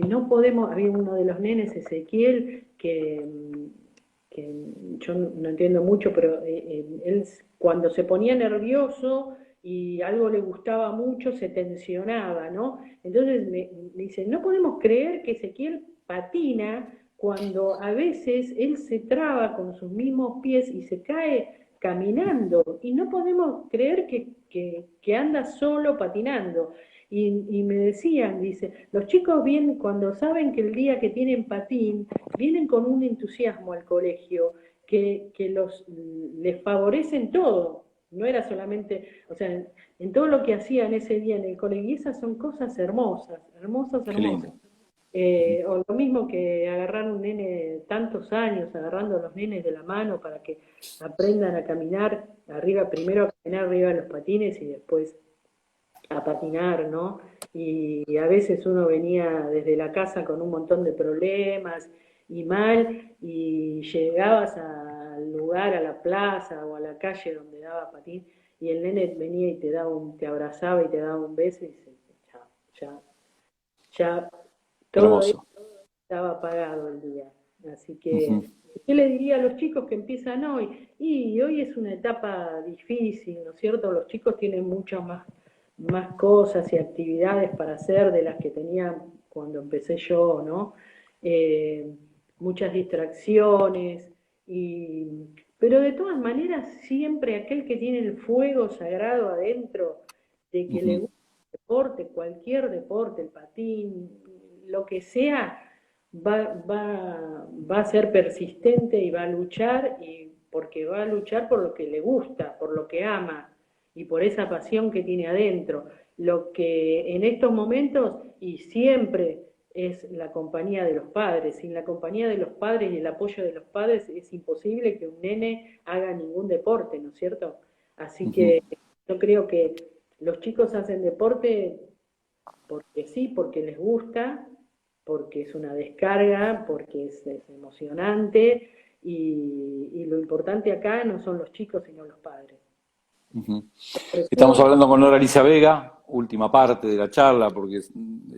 no podemos, había uno de los nenes, Ezequiel, que yo no entiendo mucho, pero él cuando se ponía nervioso y algo le gustaba mucho, se tensionaba, ¿no? Entonces me dice, no podemos creer que Ezequiel patina cuando a veces él se traba con sus mismos pies y se cae caminando, y no podemos creer que anda solo patinando. Y me decían, dice, los chicos vienen, cuando saben que el día que tienen patín, vienen con un entusiasmo al colegio que les favorece en todo. No era solamente, o sea, en todo lo que hacían ese día en el colegio. Y esas son cosas hermosas, hermosas, Qué hermosas. lindo. Ujú. O lo mismo que agarrar un nene tantos años, agarrando a los nenes de la mano para que aprendan a caminar arriba, primero a caminar arriba de los patines y después a patinar, ¿no? Y a veces uno venía desde la casa con un montón de problemas y mal, y llegabas al lugar, a la plaza o a la calle donde daba patín, y el nene venía y te abrazaba y te daba un beso, y dice, ya, ya, ya todo Hermoso. estaba apagado el día. Así Ujú. que, ¿qué le diría a los chicos que empiezan hoy? Y hoy es una etapa difícil, ¿no es cierto? Los chicos tienen muchas más cosas y actividades para hacer de las que tenían cuando empecé yo, ¿no? Eh, muchas distracciones, pero de todas maneras siempre aquel que tiene el fuego sagrado adentro de que le gusta el deporte, cualquier deporte, el patín, lo que sea, va a ser persistente y va a luchar, y porque va a luchar por lo que le gusta, por lo que ama y por esa pasión que tiene adentro. Lo que en estos momentos y siempre es la compañía de los padres. Sin la compañía de los padres y el apoyo de los padres es imposible que un nene haga ningún deporte, ¿no es cierto? Así que yo creo que los chicos hacen deporte porque sí, porque les gusta, porque es una descarga, porque es emocionante, y lo importante acá no son los chicos sino los padres. Estamos hablando con Nora Alicia Vega, última parte de la charla, porque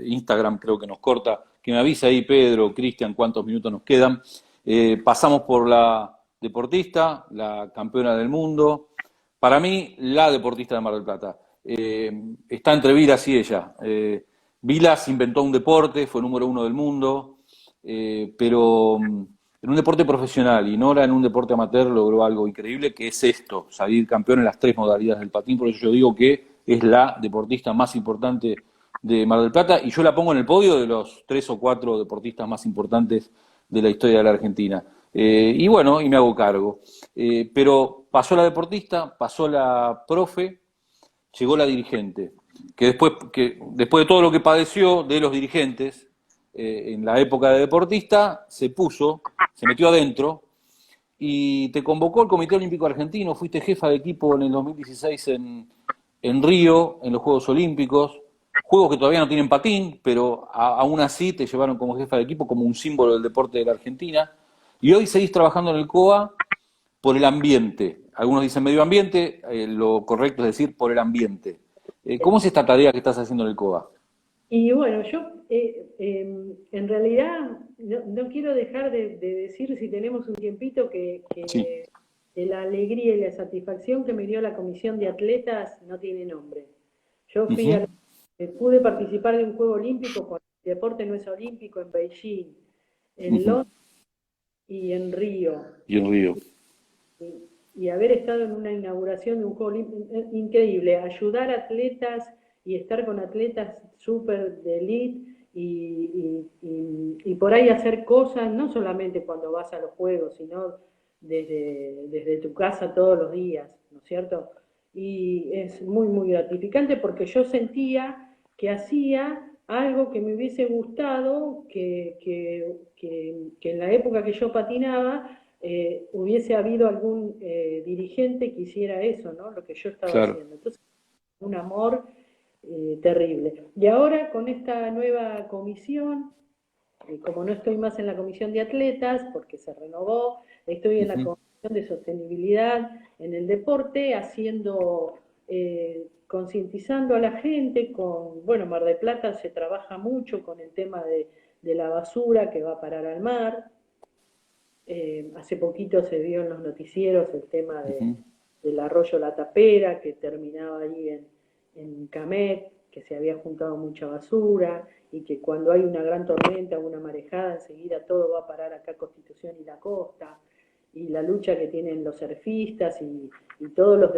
Instagram creo que nos corta. Que me avisa ahí Pedro, Cristian, cuántos minutos nos quedan. Pasamos por la deportista, la campeona del mundo. Para mí, la deportista de Mar del Plata. Está entre Vilas y ella. Vilas inventó un deporte, fue número 1 del mundo, pero en un deporte profesional, y Nora en un deporte amateur logró algo increíble, que es esto, salir campeón en las 3 modalidades del patín. Por eso yo digo que es la deportista más importante de Mar del Plata, y yo la pongo en el podio de los 3 o 4 deportistas más importantes de la historia de la Argentina. Y bueno, y me hago cargo. Pero pasó la deportista, pasó la profe, llegó la dirigente, que después de todo lo que padeció de los dirigentes, en la época de deportista, se metió adentro y te convocó el Comité Olímpico Argentino, fuiste jefa de equipo en el 2016 en Río, en los Juegos Olímpicos, juegos que todavía no tienen patín, pero aún así te llevaron como jefa de equipo, como un símbolo del deporte de la Argentina, y hoy seguís trabajando en el COA por el ambiente. Algunos dicen medio ambiente, lo correcto es decir por el ambiente. ¿Cómo es esta tarea que estás haciendo en el COA? Y bueno, yo en realidad no quiero dejar de decir, si tenemos un tiempito, que Sí. la alegría y la satisfacción que me dio la comisión de atletas no tiene nombre. Yo pude participar de un juego olímpico, cuando el deporte no es olímpico, en Beijing, en Londres y en Río. Y en Río. Y haber estado en una inauguración de un juego olímpico increíble, ayudar a atletas y estar con atletas súper de elite, y por ahí hacer cosas, no solamente cuando vas a los juegos, sino desde tu casa todos los días, ¿no es cierto? Y es muy, muy gratificante, porque yo sentía que hacía algo que me hubiese gustado, que en la época que yo patinaba hubiese habido algún dirigente que hiciera eso, ¿no? Lo que yo estaba haciendo. Entonces, un amor terrible. Y ahora con esta nueva comisión, como no estoy más en la comisión de atletas, porque se renovó, estoy en la comisión de sostenibilidad en el deporte, haciendo, concientizando a la gente bueno, Mar del Plata se trabaja mucho con el tema de la basura que va a parar al mar. Hace poquito se vio en los noticieros el tema del arroyo La Tapera, que terminaba ahí en Camet, que se había juntado mucha basura, y que cuando hay una gran tormenta o una marejada, enseguida todo va a parar acá a Constitución y la costa, y la lucha que tienen los surfistas y todos los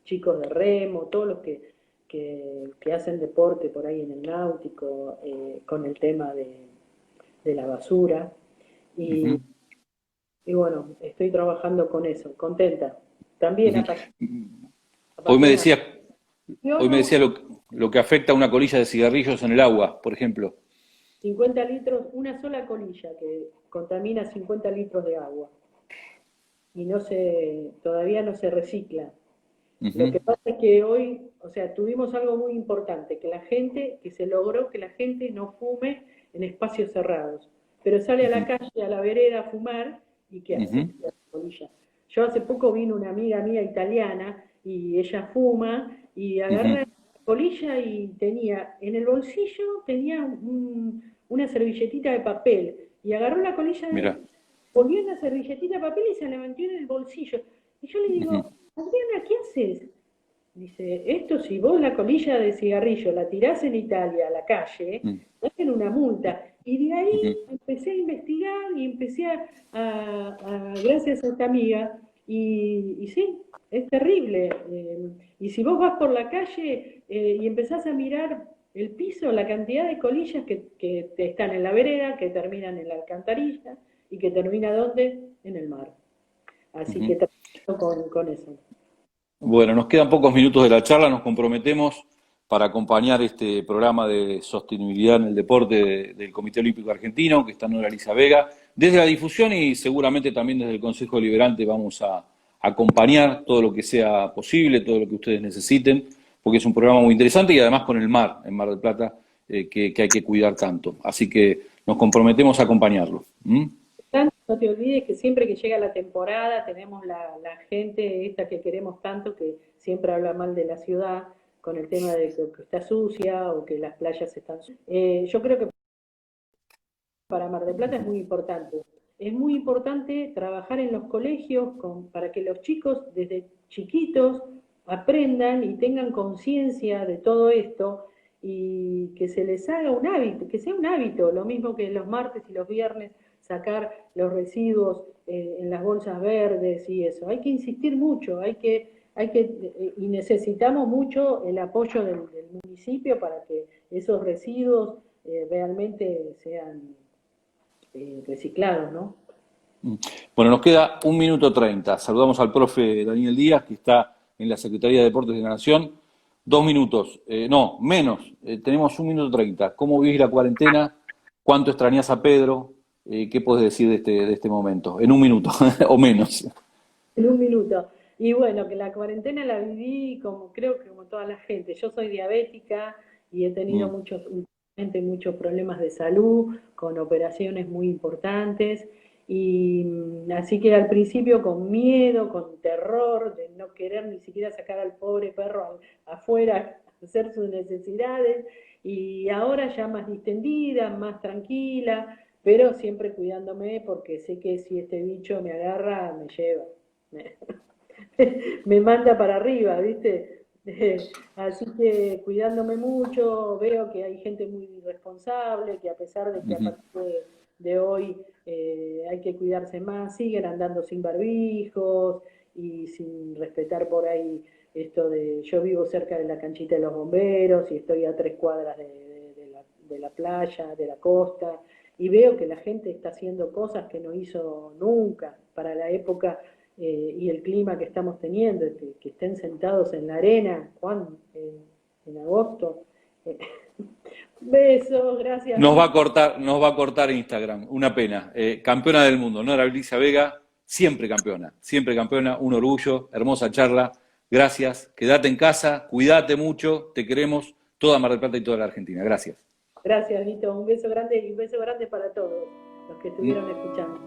chicos de remo, todos los que hacen deporte por ahí en el náutico, con el tema de la basura. Y bueno, estoy trabajando con eso, contenta. También Hoy me decía lo que afecta a una colilla de cigarrillos en el agua, por ejemplo. 50 litros, una sola colilla que contamina 50 litros de agua. Y todavía no se recicla. Lo que pasa es que hoy, o sea, tuvimos algo muy importante, que se logró que la gente no fume en espacios cerrados, pero sale a la calle, a la vereda a fumar, y ¿qué hace? La colilla. Yo hace poco vino una amiga mía italiana, y ella fuma, y agarra la colilla y tenía, en el bolsillo tenía una servilletita de papel, y agarró la colilla, volvió en la servilletita de papel y se la metió en el bolsillo. Y yo le digo, Adriana, ¿qué haces? dice, esto si vos la colilla de cigarrillo la tirás en Italia a la calle, te hacen una multa. Y de ahí empecé a investigar y empecé gracias a esta amiga, y sí, es terrible. Y si vos vas por la calle y empezás a mirar el piso, la cantidad de colillas que están en la vereda, que terminan en la alcantarilla y que termina ¿dónde? En el mar. Así que termino con eso. Bueno, nos quedan pocos minutos de la charla, nos comprometemos para acompañar este programa de sostenibilidad en el deporte del Comité Olímpico Argentino, que está Nora Elisa Vega, desde la difusión y seguramente también desde el Consejo Deliberante vamos a acompañar todo lo que sea posible, todo lo que ustedes necesiten, porque es un programa muy interesante y además con el mar, en Mar del Plata, que hay que cuidar tanto. Así que nos comprometemos a acompañarlo. No te olvides que siempre que llega la temporada tenemos la gente esta que queremos tanto, que siempre habla mal de la ciudad con el tema de que está sucia o que las playas están sucias. Yo creo que para Mar del Plata es muy importante. Es muy importante trabajar en los colegios para que los chicos desde chiquitos aprendan y tengan conciencia de todo esto y que se les haga un hábito, que sea un hábito, lo mismo que los martes y los viernes sacar los residuos en las bolsas verdes y eso. Hay que insistir mucho, y necesitamos mucho el apoyo del municipio para que esos residuos realmente sean reciclados, ¿no? Bueno, nos queda 1 minuto 30. Saludamos al profe Daniel Díaz, que está en la Secretaría de Deportes de la Nación. 2 minutos, no, menos, tenemos 1 minuto 30. ¿Cómo vivís la cuarentena? ¿Cuánto extrañás a Pedro? ¿Qué podés decir de este momento? En 1 minuto, o menos. En 1 minuto. Y bueno, que la cuarentena la viví creo que como toda la gente. Yo soy diabética y he tenido muchos problemas de salud, con operaciones muy importantes. Y así que al principio con miedo, con terror, de no querer ni siquiera sacar al pobre perro afuera a hacer sus necesidades. Y ahora ya más distendida, más tranquila, pero siempre cuidándome porque sé que si este bicho me agarra, me lleva, me manda para arriba, ¿viste? Así que cuidándome mucho, veo que hay gente muy irresponsable, que a pesar de que a partir de hoy hay que cuidarse más, siguen andando sin barbijos y sin respetar por ahí esto de, yo vivo cerca de la canchita de los bomberos y estoy a 3 cuadras de la playa, de la costa, y veo que la gente está haciendo cosas que no hizo nunca para la época y el clima que estamos teniendo, que estén sentados en la arena, ¿cuándo? En agosto. Besos, gracias. Nos va a cortar Instagram, una pena. Campeona del mundo, Nora Elisa Vega, siempre campeona, un orgullo, hermosa charla. Gracias, quédate en casa, cuídate mucho, te queremos, toda Mar del Plata y toda la Argentina. Gracias. Gracias, Vito. Un beso grande y un beso grande para todos los que estuvieron escuchando.